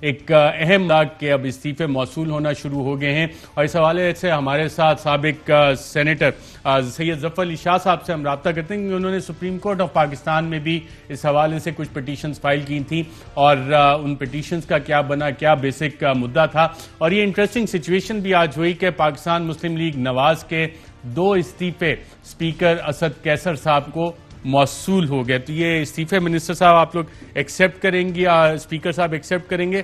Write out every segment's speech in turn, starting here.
ایک اہم داغ کے اب استعفے موصول ہونا شروع ہو گئے ہیں، اور اس حوالے سے ہمارے ساتھ سابق سینیٹر سید ظفر علی شاہ صاحب سے ہم رابطہ کرتے ہیں، کیونکہ انہوں نے سپریم کورٹ آف پاکستان میں بھی اس حوالے سے کچھ پٹیشنز فائل کی تھیں، اور ان پٹیشنز کا کیا بنا، کیا بیسک مدعا تھا، اور یہ انٹرسٹنگ سچویشن بھی آج ہوئی کہ پاکستان مسلم لیگ نواز کے 2 استعفے اسپیکر اسد کیسر صاحب کو موصول ہو گئے۔ تو یہ استعفے منسٹر صاحب آپ لوگ ایکسیپٹ کریں گے، یا اسپیکر صاحب ایکسیپٹ کریں گے،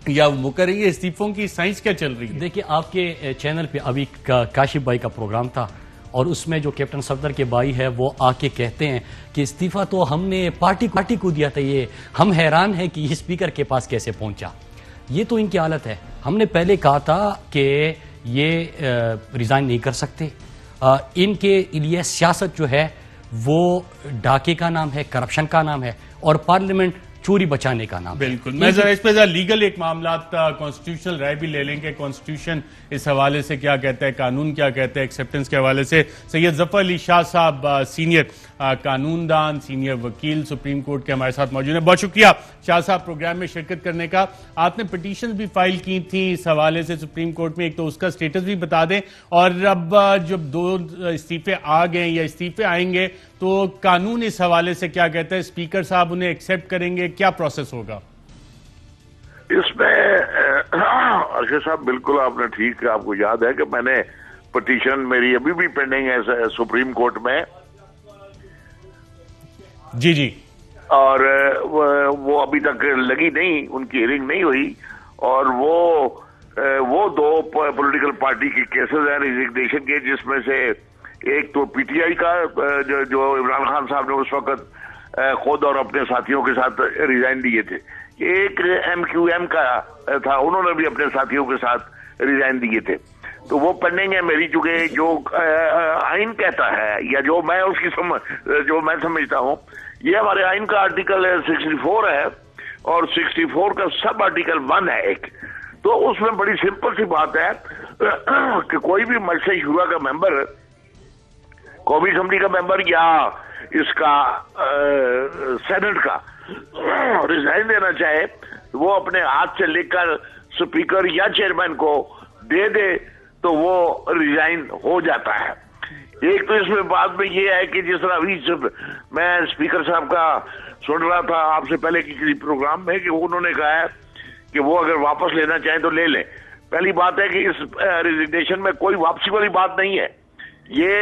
یا وہ کریں گے؟ استعفوں کی سائنس کیا چل رہی ہے؟ دیکھیں، آپ کے چینل پہ ابھی کاشف بھائی کا پروگرام تھا، اور اس میں جو کیپٹن صفدر کے بھائی ہے وہ آ کے کہتے ہیں کہ استعفیٰ تو ہم نے پارٹی کو دیا تھا، یہ ہم حیران ہیں کہ یہ اسپیکر کے پاس کیسے پہنچا۔ یہ تو ان کی حالت ہے۔ ہم نے پہلے کہا تھا کہ یہ ریزائن نہیں کر سکتے، ان کے لیے سیاست جو ہے وہ ڈاکے کا نام ہے، کرپشن کا نام ہے، اور پارلیمنٹ چوری بچانے کا نام ہے۔ بالکل، میں ذرا اس پہ لیگل ایک معاملات کانسٹیٹیوشنل رائے بھی لے لیں کہ کانسٹیٹیوشن اس حوالے سے کیا کہتا ہے، قانون کیا کہتا ہے ایکسیپٹنس کے حوالے سے۔ سید ظفر علی شاہ صاحب سینئر قانون دان، سینئر وکیل سپریم کورٹ کے ہمارے ساتھ موجود ہیں۔ بہت شکریہ شاہ صاحب پروگرام میں شرکت کرنے کا۔ آپ نے پٹیشنز بھی فائل کی تھیں اس حوالے سے سپریم کورٹ میں، ایک تو اس کا سٹیٹس بھی بتا دیں، اور اب جب 2 استعفے آ گئے یا استعفے آئیں گے تو قانون اس حوالے سے کیا کہتا ہے؟ اسپیکر صاحب انہیں ایکسیپٹ کریں گے؟ کیا پروسیس ہوگا اس میں؟ ارشد صاحب بالکل آپ نے ٹھیک، آپ کو یاد ہے کہ میں نے پٹیشن میری ابھی بھی پینڈنگ ہے سپریم کورٹ میں، جی، اور وہ ابھی تک لگی نہیں، ان کی ہیئرنگ نہیں ہوئی، اور وہ 2 پولیٹیکل پارٹی کے کیسز ہیں ریزگنیشن کے، جس میں سے ایک تو پی ٹی آئی کا جو عمران خان صاحب نے اس وقت خود اور اپنے ساتھیوں کے ساتھ ریزائن دیے تھے، ایک ایم کیو ایم کا تھا، انہوں نے بھی اپنے ساتھیوں کے ساتھ ریزائن دیے تھے۔ تو وہ پینڈنگ ہے میری، چونکہ جو آئین کہتا ہے یا جو میں سمجھتا ہوں، یہ ہمارے آئین کا آرٹیکل 64 ہے، اور 64 کا سب آرٹیکل 1 ہے ایک، تو اس میں بڑی سمپل سی بات ہے کہ کوئی بھی مجلس شورا کا ممبر، قومی اسمبلی کا ممبر یا اس کا سینٹ کا ریزائن دینا چاہے، وہ اپنے ہاتھ سے لکھ کر اسپیکر یا چیئرمین کو دے دے تو وہ ریزائن ہو جاتا ہے۔ ایک تو اس میں بعد میں یہ ہے کہ جس طرح ابھی میں اسپیکر صاحب کا سن رہا تھا آپ سے پہلے کسی پروگرام میں، کہ انہوں نے کہا ہے کہ وہ اگر واپس لینا چاہیں تو لے لیں۔ پہلی بات ہے کہ اس ریزگنیشن میں کوئی واپسی والی بات نہیں ہے، یہ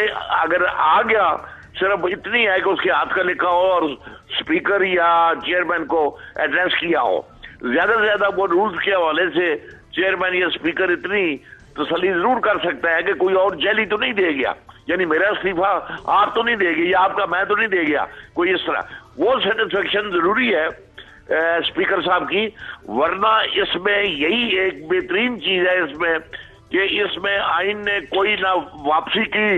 اگر آ گیا صرف اتنی ہے کہ اس کے ہاتھ کا لکھا ہو اور اسپیکر یا چیئرمین کو ایڈریس کیا ہو۔ زیادہ سے زیادہ وہ رولز کے حوالے سے چیئرمین یا اسپیکر اتنی تسلی ضرور کر سکتا ہے کہ کوئی اور جیلی تو نہیں دے گیا، یعنی میرا استعفیٰ آپ تو نہیں دے گی، یا آپ کا میں تو نہیں دے گیا، کوئی اس طرح وہ سیٹسفیکشن ضروری ہے اسپیکر صاحب کی۔ ورنہ اس میں یہی ایک بہترین چیز ہے اس میں کہ اس میں آئین نے کوئی نہ واپسی کی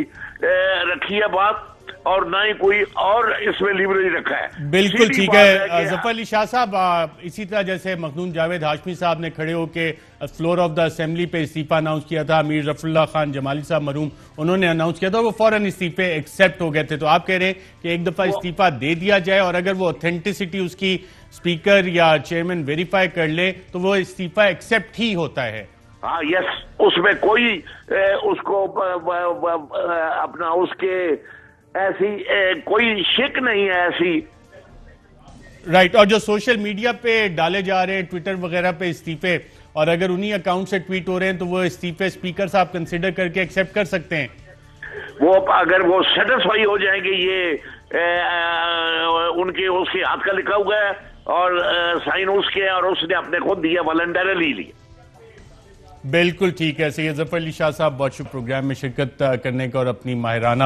رکھی ہے بات، اور نہ ہی کوئی اور اس میں لیوریج رکھا ہے۔ بالکل ٹھیک ہے ظفر علی شاہ صاحب، اسی طرح جیسے مخدوم جاوید ہاشمی صاحب نے کھڑے ہو کے فلور آف دا اسمبلی پہ استعفیٰ اناؤنس کیا تھا، امیر ظفر اللہ خان جمالی صاحب مرحوم انہوں نے اناؤنس کیا تھا، وہ فوراً استعفے ایکسیپٹ ہو گئے تھے۔ تو آپ کہہ رہے ہیں کہ ایک دفعہ استعفیٰ دے دیا جائے، اور اگر وہ اتھینٹسٹی اس کی اسپیکر یا چیئرمین ویریفائی کر لے تو وہ استعفیٰ ایکسیپٹ ہی ہوتا ہے؟ ہاں، یس، اس میں کوئی اس کو اپنا اس کے ایسی کوئی شک نہیں ہے ایسی۔ رائٹ، اور جو سوشل میڈیا پہ ڈالے جا رہے ہیں ٹویٹر وغیرہ پہ استعفے، اور اگر انہی اکاؤنٹ سے ٹویٹ ہو رہے ہیں تو وہ استعفے اسپیکر صاحب کنسیڈر کر کے ایکسیپٹ کر سکتے ہیں؟ وہ اگر وہ سیٹسفائی ہو جائیں گے یہ ان کے اس کے ہاتھ کا لکھا ہوا ہے اور سائن اس کے، اور اس نے اپنے خود دیا، والنٹرلی لیا۔ بالکل ٹھیک ہے سید ظفر علی شاہ صاحب، بہت شکریہ پروگرام میں شرکت کرنے کا اور اپنی ماہرانہ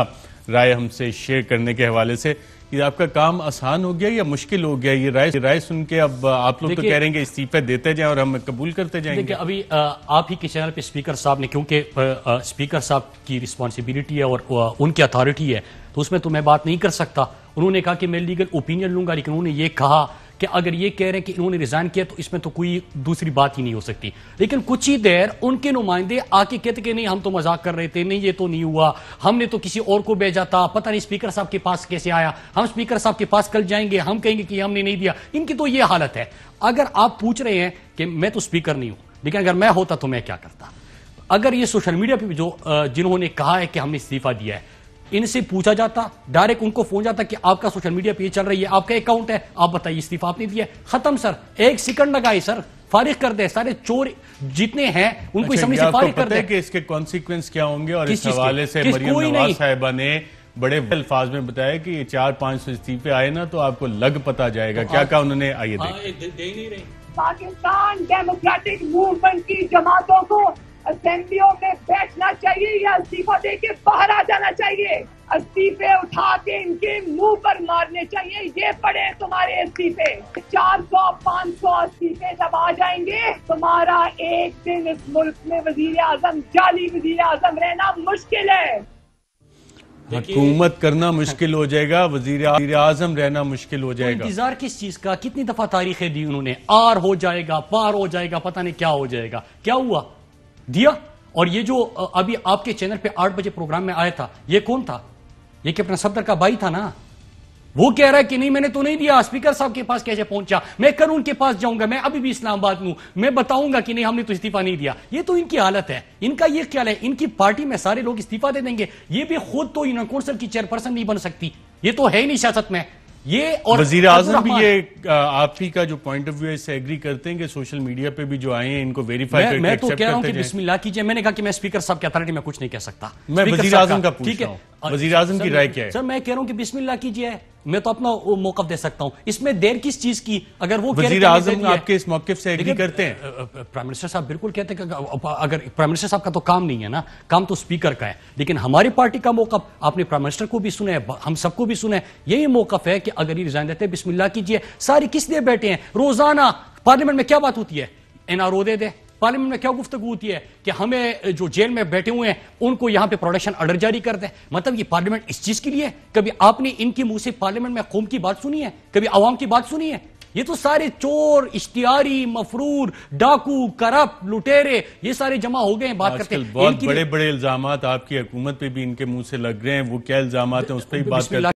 رائے ہم سے شیئر کرنے کے حوالے سے۔ یہ آپ کا کام آسان ہو گیا یا مشکل ہو گیا؟ یہ رائے سن کے اب آپ لوگ تو کہہ رہے ہیں کہ استعفے دیتے جائیں اور ہم قبول کرتے جائیں گے؟ دیکھیں، ابھی آپ ہی کے چینل پہ اسپیکر صاحب نے، کیونکہ اسپیکر صاحب کی رسپانسبلٹی ہے اور ان کی اتھارٹی ہے، تو اس میں تو میں بات نہیں کر سکتا۔ انہوں نے کہا کہ میں لیگل اوپینین لوں گا، لیکن انہوں نے یہ کہا کہ اگر یہ کہہ رہے ہیں کہ انہوں نے ریزائن کیا تو اس میں تو کوئی دوسری بات ہی نہیں ہو سکتی، لیکن کچھ ہی دیر ان کے نمائندے آ کے کہتے کہ نہیں ہم تو مذاق کر رہے تھے، نہیں یہ تو نہیں ہوا، ہم نے تو کسی اور کو بھیجا تھا، پتہ نہیں اسپیکر صاحب کے پاس کیسے آیا، ہم اسپیکر صاحب کے پاس کل جائیں گے، ہم کہیں گے کہ ہم نے نہیں دیا۔ ان کی تو یہ حالت ہے۔ اگر آپ پوچھ رہے ہیں کہ میں تو اسپیکر نہیں ہوں، لیکن اگر میں ہوتا تو میں کیا کرتا؟ اگر یہ سوشل میڈیا پہ جو جنہوں نے کہا ہے کہ ہم نے استعفیٰ دیا ہے، ان سے پوچھا جاتا، ڈائریکٹ ان کو فون جاتا کہ آپ کا سوشل میڈیا پہ یہ چل رہی ہے، آپ کا اکاؤنٹ ہے، آپ بتائیے استعفیٰ آپ نے دیا ہے، ختم سر، ایک سیکنڈ لگائی سر، فارغ کر دے، سارے چور جتنے ہیں ان کو اسمبلی سے فارغ کر دے۔ کہ اس کے کانسیکوینس کیا ہوں گے؟ اور اس حوالے سے مریم نواز صاحبہ نے بڑے الفاظ میں بتایا کہ یہ 4-500 استعفے آئے نا تو آپ کو لگ پتا جائے گا، کیا کہا انہوں نے؟ آئیے دیکھیں۔ پاکستان ڈیموکریٹک موومنٹ کی جماعتوں کو اسمبلیوں میں بیٹھنا چاہیے یا استعفیٰ دے کے باہر آ جانا چاہیے؟ استعفے اٹھا کے ان کے منہ پر مارنے چاہیے۔ یہ پڑے تمہارے استعفے، 400-500 استعفے جب آ جائیں گے تمہارا ایک دن اس ملک میں وزیر اعظم، جعلی وزیر اعظم رہنا مشکل ہے، حکومت کرنا مشکل ہو جائے گا، وزیر اعظم رہنا مشکل ہو جائے گا۔ انتظار کس چیز کا؟ کتنی دفعہ تاریخیں دی انہوں نے، آر ہو جائے گا، پار ہو جائے گا، پتہ نہیں کیا ہو جائے گا، کیا ہوا؟ دیا۔ اور یہ جو ابھی آپ کے چینل پہ 8 بجے پروگرام میں آیا تھا، یہ کون تھا؟ یہ کیپٹن صفدر کا بھائی تھا نا، وہ کہہ رہا ہے کہ نہیں میں نے تو نہیں دیا، اسپیکر صاحب کے پاس کیسے پہنچا، میں قانون کے پاس جاؤں گا، میں ابھی بھی اسلام آباد میں ہوں، میں بتاؤں گا کہ نہیں ہم نے تو استعفیٰ نہیں دیا۔ یہ تو ان کی حالت ہے، ان کا یہ خیال ہے، ان کی پارٹی میں سارے لوگ استعفیٰ دے دیں گے، یہ بھی خود تو انر کونسل کی چیئرپرسن نہیں بن سکتی، یہ تو ہے ہی نہیں سیاست میں۔ یہ اور وزیر اعظم بھی یہ آپ ہی کا جو پوائنٹ آف ویو ہے اس سے ایگری کرتے ہیں کہ سوشل میڈیا پہ بھی جو آئے ہیں ان کو ویریفائی کر کے میں تو ایکسپٹ کہہ رہا ہوں کرتے کہ جائیں؟ بسم اللہ کیجئے۔ میں نے کہا کہ میں اسپیکر صاحب کی اتھارٹی میں کچھ نہیں کہہ سکتا، میں وزیر اعظم کا پوچھ رہا ہوں، وزیر اعظم کی رائے کیا ہے؟ سر میں کہہ رہا ہوں کہ بسم اللہ کیجئے، میں تو اپنا موقف دے سکتا ہوں، اس میں دیر کس چیز کی؟ اگر وہ وزیر اعظم آپ کے اس موقف سے ایگری کرتے ہیں؟ پرائم منسٹر صاحب بالکل کہتے ہیں کہ اگر پرائم منسٹر صاحب کا تو کام نہیں ہے نا، کام تو اسپیکر کا ہے، لیکن ہماری پارٹی کا موقف آپ نے پرائم منسٹر کو بھی سنا ہے، ہم سب کو بھی سنا ہے، یہی موقف ہے کہ اگر یہ ریزائن دیتے ہیں بسم اللہ کیجئے۔ ساری کس لیے بیٹھے ہیں؟ روزانہ پارلیمنٹ میں کیا بات ہوتی ہے؟ NRO دے دے۔ پارلیمنٹ میں کیا گفتگو ہوتی ہے کہ ہمیں جو جیل میں بیٹھے ہوئے ہیں ان کو یہاں پہ پروڈکشن آرڈر جاری کر دیں۔ مطلب یہ پارلیمنٹ اس چیز کے لیے؟ کبھی آپ نے ان کے منہ سے پارلیمنٹ میں قوم کی بات سنی ہے؟ کبھی عوام کی بات سنی ہے؟ یہ تو سارے چور، اشتہاری، مفرور، ڈاکو، کرپٹ، لٹیرے یہ سارے جمع ہو گئے ہیں، بات کرتے ہیں۔ بہت بڑے بڑے الزامات آپ کی حکومت پہ بھی ان کے منہ سے لگ رہے ہیں، وہ کیا الزامات ہیں اس پہ ہی بات کرتے ہیں۔